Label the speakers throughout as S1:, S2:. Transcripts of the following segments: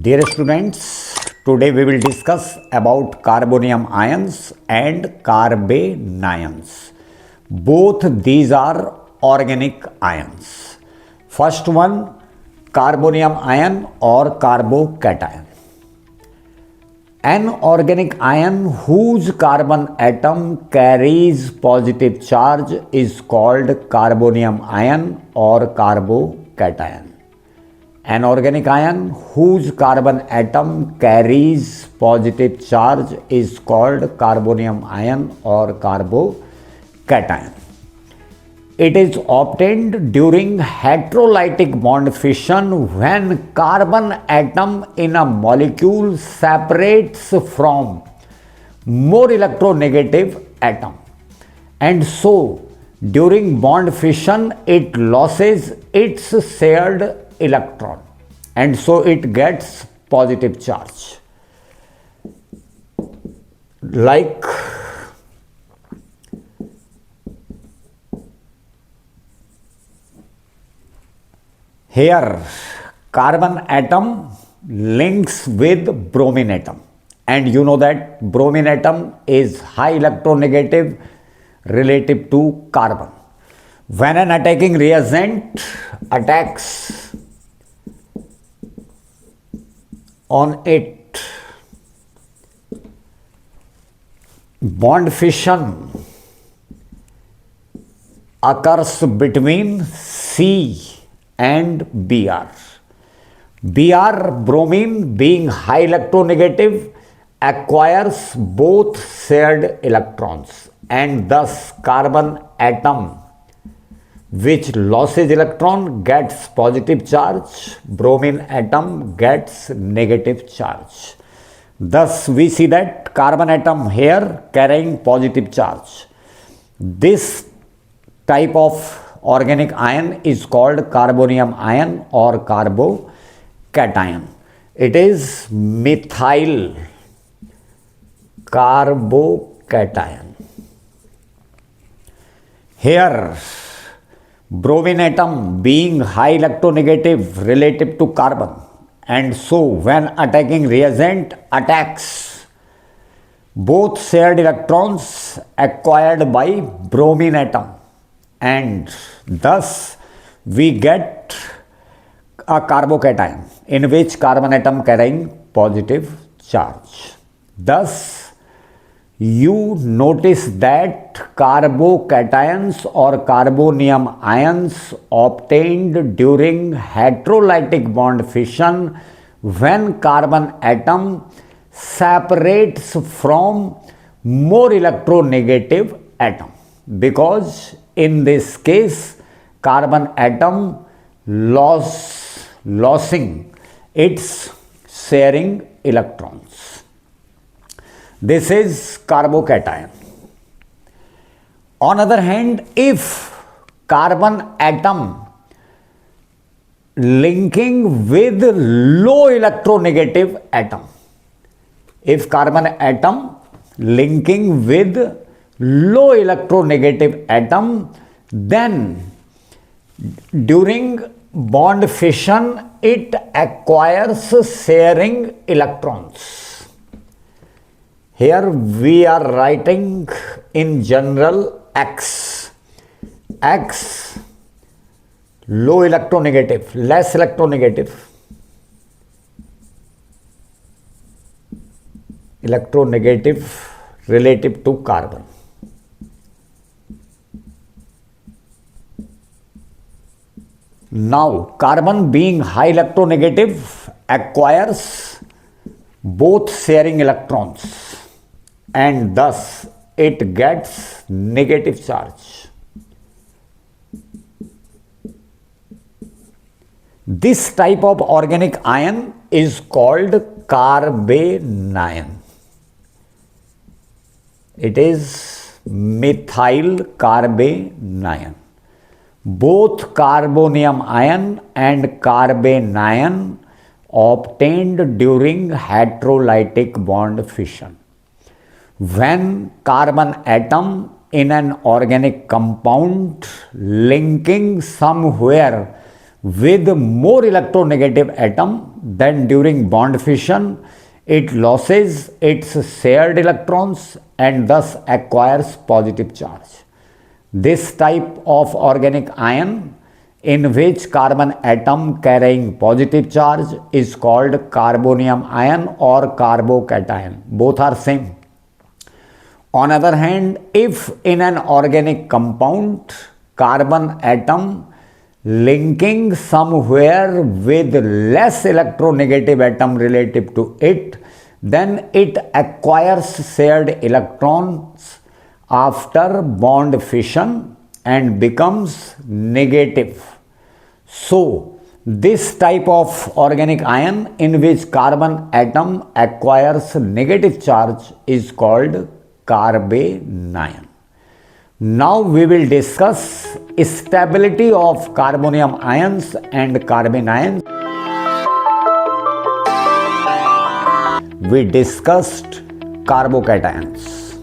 S1: Dear students, today we will discuss about carbonium ions and carbanions. Both these are organic ions. First one, carbonium ion or carbocation. An organic ion whose carbon atom carries positive charge is called carbonium ion or carbocation. An organic ion whose carbon atom carries positive charge is called carbonium ion or carbocation. It is obtained during heterolytic bond fission when carbon atom in a molecule separates from more electronegative atom. And so, during bond fission, it loses its shared electron, and so it gets positive charge. Like here, carbon atom links with bromine atom, and you know that bromine atom is high electronegative relative to carbon. When an attacking reagent attacks on it, bond fission occurs between C and Br. Br, bromine, being high electronegative, acquires both shared electrons, and thus carbon atom which loses electron gets positive charge, bromine atom gets negative charge. Thus we see that carbon atom here carrying positive charge. This type of organic ion is called carbonium ion or carbocation. It is methyl carbocation. Here, bromine atom being high electronegative relative to carbon, and so when attacking reagent attacks both shared electrons acquired by bromine atom, and thus we get a carbocation in which carbon atom carrying positive charge. Thus you notice that carbocations or carbonium ions obtained during heterolytic bond fission when carbon atom separates from more electronegative atom, because in this case carbon atom losing its sharing electrons. This is carbocation. On other hand, if carbon atom linking with low electronegative atom, if carbon atom linking with low electronegative atom, then during bond fission it acquires sharing electrons. Here we are writing in general X. X, low electronegative, less electronegative. Electronegative relative to carbon. Now, carbon being high electronegative acquires both sharing electrons, and thus it gets negative charge. This type of organic ion is called carbanion. It is methyl carbanion. Both carbonium ion and carbanion obtained during heterolytic bond fission. When carbon atom in an organic compound linking somewhere with more electronegative atom, then during bond fission, it loses its shared electrons and thus acquires positive charge. This type of organic ion in which carbon atom carrying positive charge is called carbonium ion or carbocation. Both are same. On other hand, if in an organic compound carbon atom linking somewhere with less electronegative atom relative to it, then it acquires shared electrons after bond fission and becomes negative. So, this type of organic ion in which carbon atom acquires negative charge is called carbanion. Now we will discuss stability of carbonium ions and carbanions. We discussed carbocations.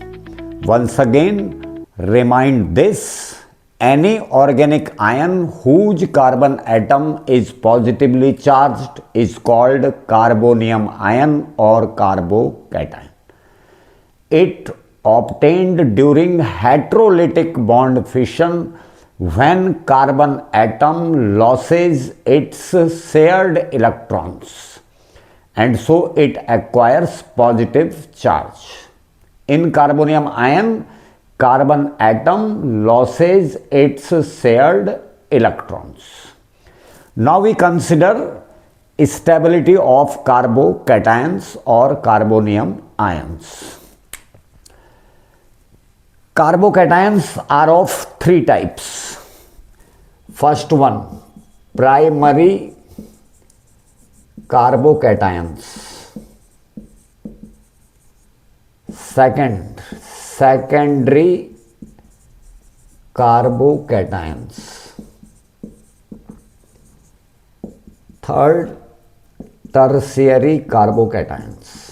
S1: Once again, remind this: any organic ion whose carbon atom is positively charged is called carbonium ion or carbocation. It obtained during heterolytic bond fission when carbon atom loses its shared electrons, and so it acquires positive charge. In carbonium ion, carbon atom loses its shared electrons. Now we consider stability of carbocations or carbonium ions. Carbocations are of three types. First one, primary carbocations. Second, secondary carbocations. Third, tertiary carbocations.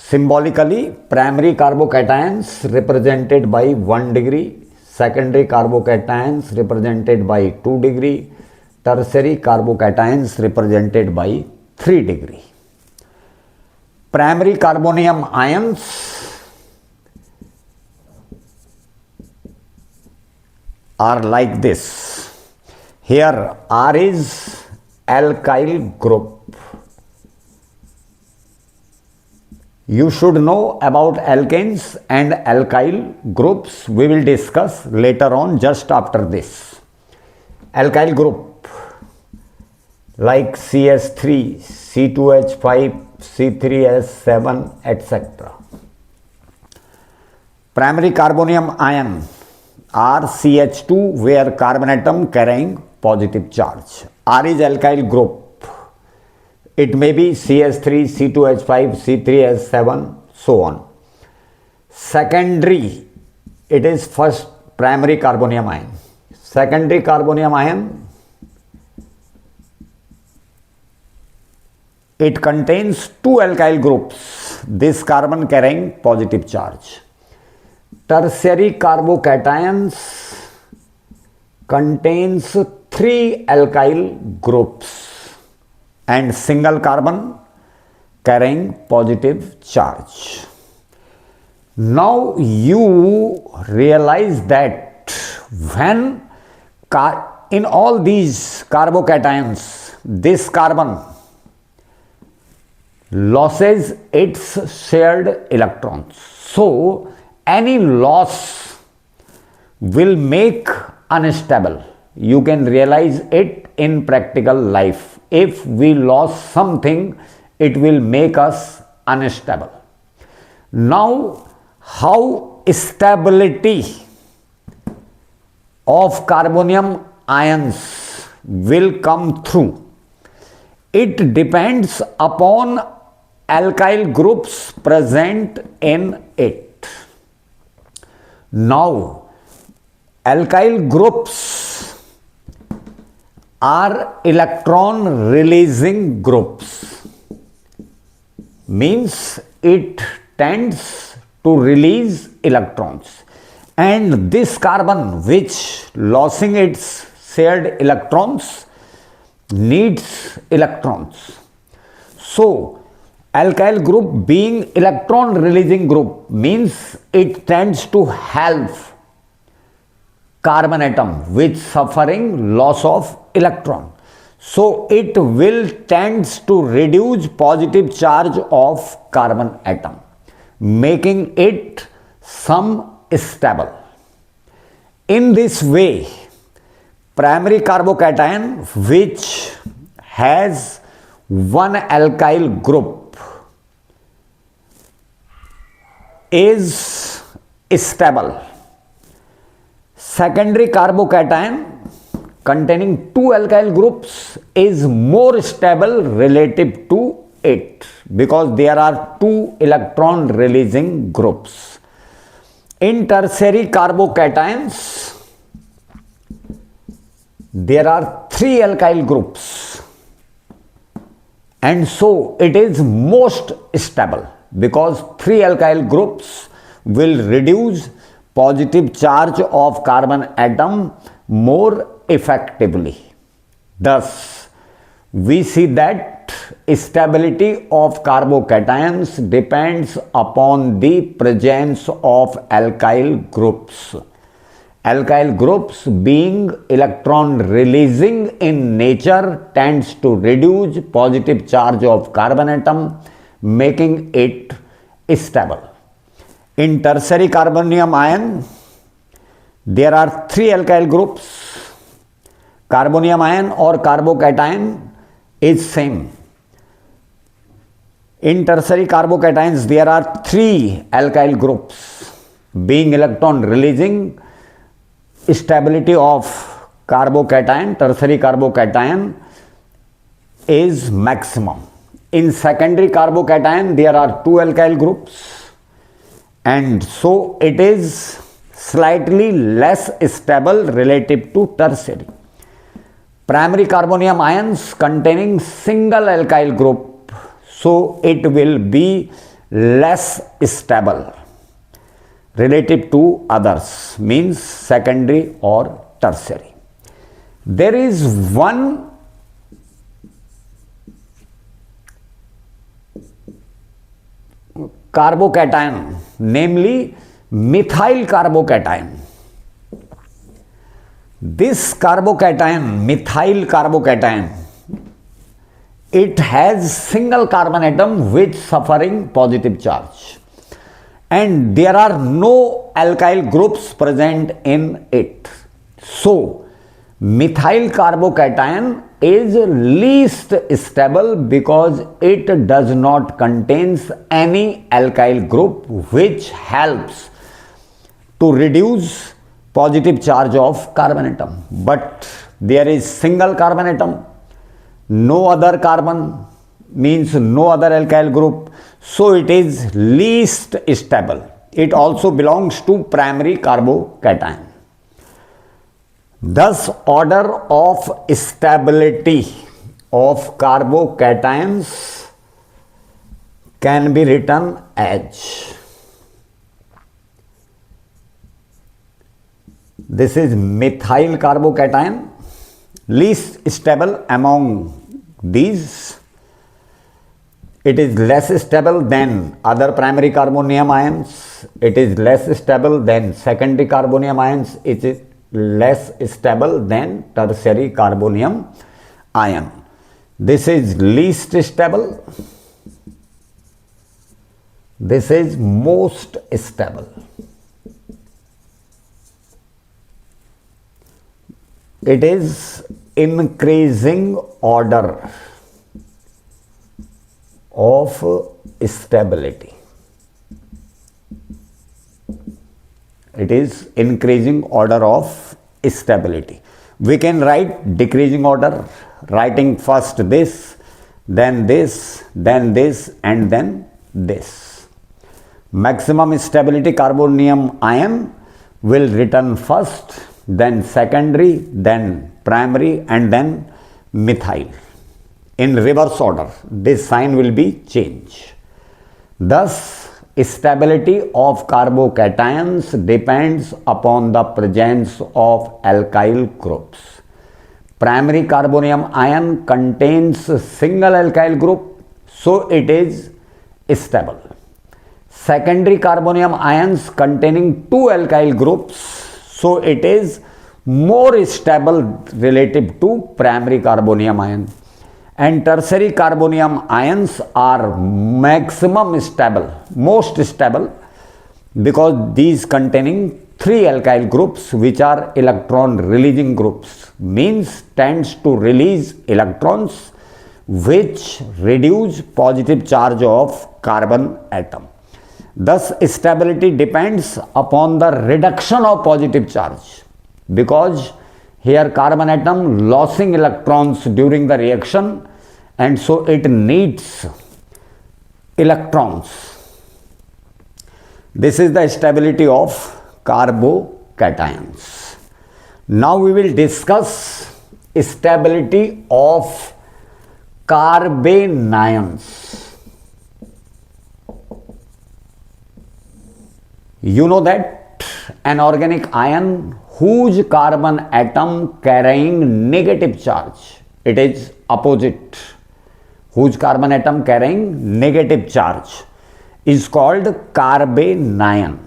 S1: Symbolically, primary carbocations represented by 1 degree, secondary carbocations represented by 2 degree, tertiary carbocations represented by 3 degree. Primary carbonium ions are like this. Here R is alkyl group. You should know about alkanes and alkyl groups. We will discuss later on just after this. Alkyl group like CS3, C2H5, C3S7, etc. Primary carbonium ion are CH2 where carbon atom carrying positive charge. R is alkyl group. It may be CS3, C2H5, C3S7, so on. Secondary, it is first primary carbonium ion. Secondary carbonium ion, it contains two alkyl groups, this carbon carrying positive charge. Tertiary carbocations contains three alkyl groups and single carbon carrying positive charge. Now you realize that when in all these carbocations, this carbon loses its shared electrons. So any loss will make unstable. You can realize it in practical life. If we lost something, it will make us unstable. Now, how stability of carbonium ions will come through? It depends upon alkyl groups present in it. Now, alkyl groups are electron releasing groups, means it tends to release electrons, And this carbon, which losing its shared electrons, needs electrons. So, alkyl group being electron releasing group means it tends to help carbon atom with suffering loss of electron. So, it will tends to reduce positive charge of carbon atom, making it some stable. In this way, primary carbocation which has one alkyl group is stable. Secondary carbocation containing two alkyl groups is more stable relative to it because there are two electron releasing groups. In tertiary carbocations, there are three alkyl groups, and so it is most stable because three alkyl groups will reduce positive charge of carbon atom more effectively. Thus, we see that stability of carbocations depends upon the presence of alkyl groups. Alkyl groups being electron releasing in nature tends to reduce positive charge of carbon atom, making it stable. In tertiary carbonium ion, there are three alkyl groups. Carbonium ion or carbocation is same. In tertiary carbocations, there are three alkyl groups being electron releasing. Stability of carbocation, tertiary carbocation is maximum. In secondary carbocation, there are two alkyl groups, and so it is slightly less stable relative to tertiary. Primary carbonium ions containing single alkyl group, so it will be less stable relative to others, means secondary or tertiary. There is one carbocation, namely methyl carbocation. This carbocation, methyl carbocation, it has single carbon atom with suffering positive charge, and there are no alkyl groups present in it. So, methyl carbocation is least stable because it does not contains any alkyl group which helps to reduce positive charge of carbon atom. But there is single carbon atom, no other carbon, means no other alkyl group, so it is least stable. It also belongs to primary carbocation. Thus, order of stability of carbocations can be written as: this is methyl carbocation, least stable among these. It is less stable than other primary carbonium ions. It is less stable than secondary carbonium ions. It is less stable than tertiary carbonium ion. This is least stable. This is most stable. It is increasing order of stability. It is increasing order of stability. We can write decreasing order, writing first this, then this, then this, and then this. Maximum stability carbonium ion will written first, then secondary, then primary, and then methyl. In reverse order, this sign will be changed. Thus, stability of carbocations depends upon the presence of alkyl groups. Primary carbonium ion contains single alkyl group, so it is stable. Secondary carbonium ions containing two alkyl groups, so it is more stable relative to primary carbonium ion. And tertiary carbonium ions are maximum stable, most stable, because these containing three alkyl groups which are electron releasing groups, means tends to release electrons which reduce positive charge of carbon atom. Thus stability depends upon the reduction of positive charge, because here carbon atom losing electrons during the reaction, and so it needs electrons. This is the stability of carbocations. Now we will discuss stability of carbanions. You know that an organic ion whose carbon atom carrying negative charge, it is opposite, whose carbon atom carrying negative charge is called carbanion.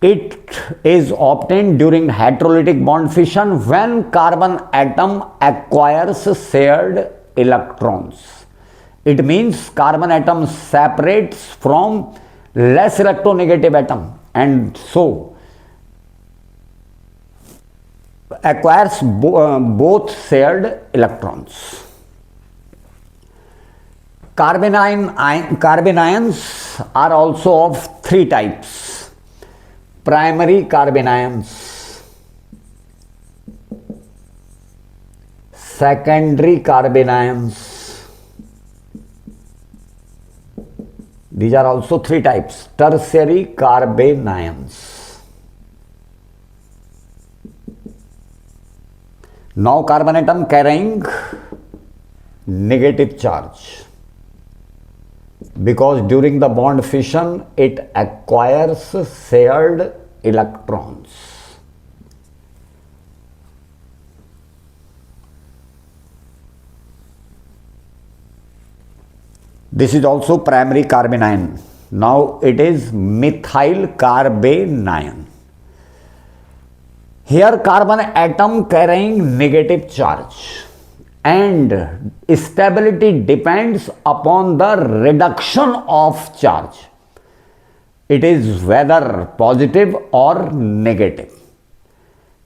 S1: It is obtained during heterolytic bond fission when carbon atom acquires shared electrons. It means carbon atom separates from less electronegative atom and so acquires both shared electrons. Carbanions are also of three types. Primary carbanions, secondary carbanions. These are also three types. Tertiary carbanions. Now carbon atom carrying negative charge, because during the bond fission it acquires shared electrons. This is also primary carbanion. Now it is methyl carbanion. Here carbon atom carrying negative charge, and stability depends upon the reduction of charge. It is whether positive or negative.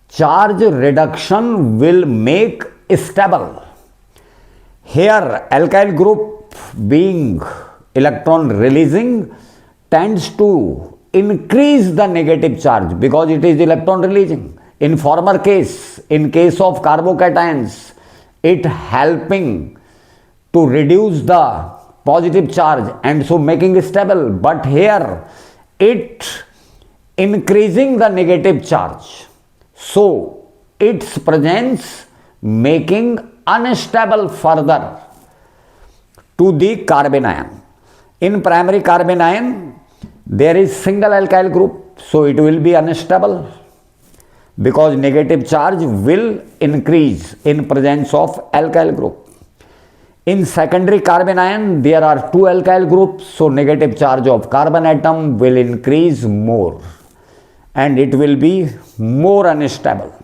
S1: Charge reduction will make stable. Here alkyl group being electron releasing tends to increase the negative charge because it is electron releasing. In former case, in case of carbocations, it helping to reduce the positive charge and so making stable, but here it increasing the negative charge, so its presence making unstable further to the carbanion. In primary carbanion there is single alkyl group, so it will be unstable because negative charge will increase in presence of alkyl group. In secondary carbanion there are two alkyl groups, so negative charge of carbon atom will increase more and it will be more unstable.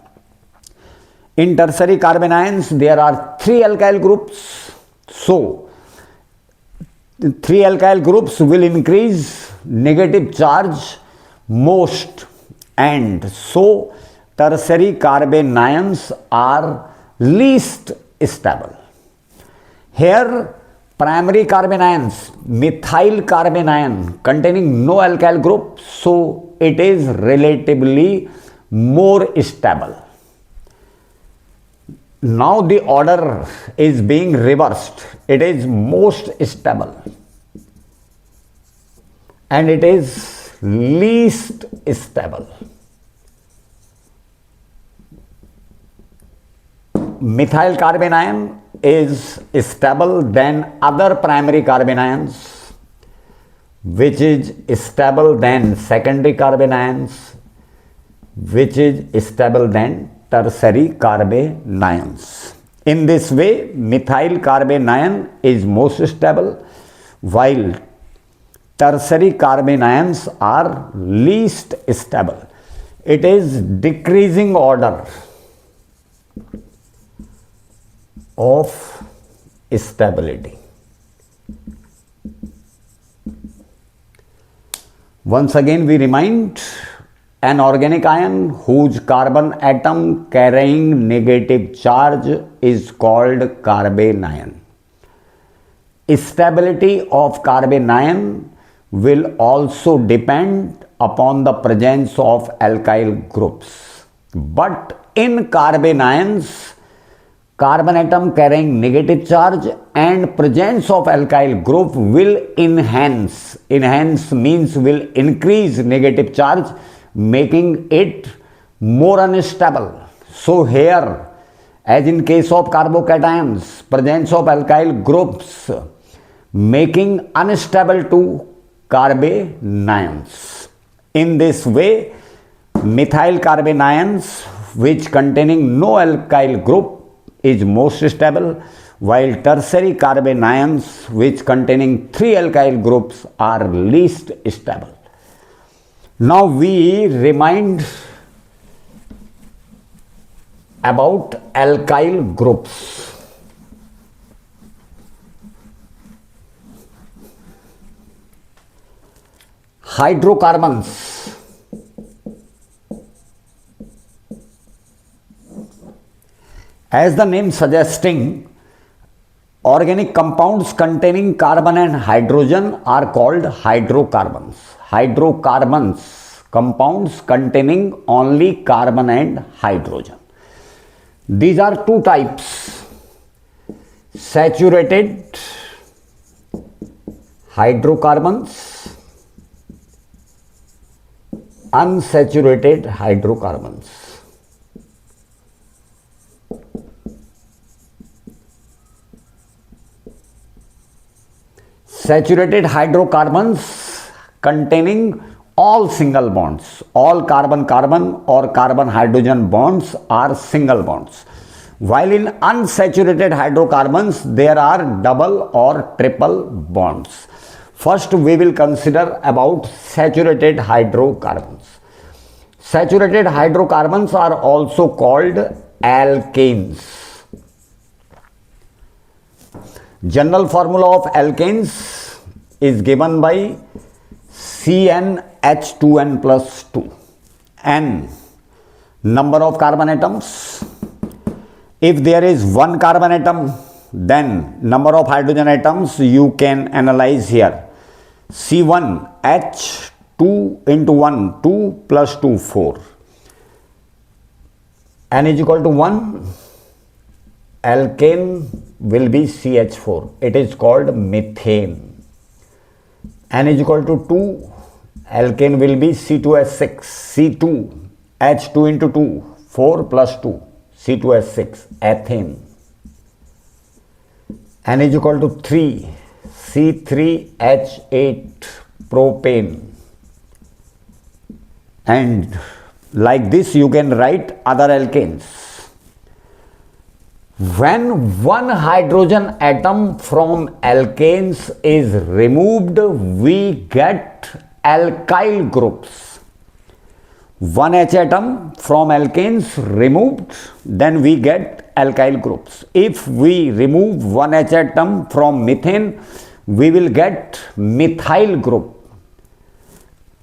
S1: In tertiary carbanions there are three alkyl groups, so three alkyl groups will increase negative charge most, and so tertiary carbanions are least stable. Here primary carbanions, methyl carbanion containing no alkyl group, so it is relatively more stable. Now the order is being reversed. It is most stable and it is least stable. Methyl carbanion is stable than other primary carbanions, which is stable than secondary carbon ions, which is stable than tertiary carbon ions. In this way, methyl carbon ion is most stable, while tertiary carbon ions are least stable. It is decreasing order of stability. Once again, we remind, an organic ion whose carbon atom carrying negative charge is called carbon ion. Stability of carbon ion will also depend upon the presence of alkyl groups. But in carbon ions, carbon atom carrying negative charge and presence of alkyl group will enhance means will increase negative charge, making it more unstable. So here, as in case of carbocations, presence of alkyl groups making unstable to carbon ions. In this way, methyl carbon ions which containing no alkyl group is most stable, while tertiary carbon ions which containing 3 alkyl groups are least stable. Now we remind about alkyl groups. Hydrocarbons. As the name suggesting, organic compounds containing carbon and hydrogen are called hydrocarbons. Hydrocarbons, compounds containing only carbon and hydrogen. These are two types: saturated hydrocarbons, unsaturated hydrocarbons. Saturated hydrocarbons containing all single bonds, all carbon-carbon or carbon-hydrogen bonds are single bonds. While in unsaturated hydrocarbons, there are double or triple bonds. First, we will consider about saturated hydrocarbons. Saturated hydrocarbons are also called alkanes. General formula of alkanes is given by CnH2n plus 2. N, number of carbon atoms. If there is one carbon atom, then number of hydrogen atoms you can analyze here. C1H2 into 1, 2 plus 2, 4. N is equal to 1. Alkane will be CH4. It is called methane. N is equal to 2. Alkane will be C2H6. C2. H2 into 2. 4 plus 2. C2H6. Ethane. N is equal to 3. C3H8. Propane. And like this you can write other alkanes. When one hydrogen atom from alkanes is removed, we get alkyl groups. One H atom from alkanes removed, then we get alkyl groups. If we remove one H atom from methane, we will get methyl group.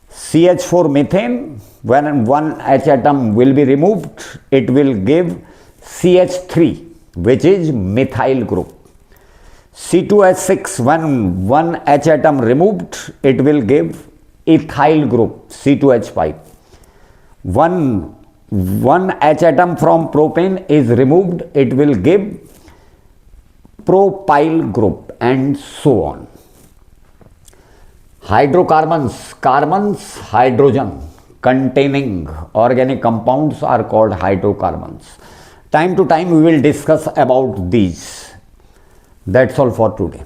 S1: CH4 methane, when one H atom will be removed, it will give CH3, which is methyl group. C2H6, when one H atom removed, it will give ethyl group, C2H5. One H atom from propane is removed, it will give propyl group, and so on. Hydrocarbons, carbons, hydrogen containing organic compounds are called hydrocarbons. Time to time we will discuss about these. That's all for today.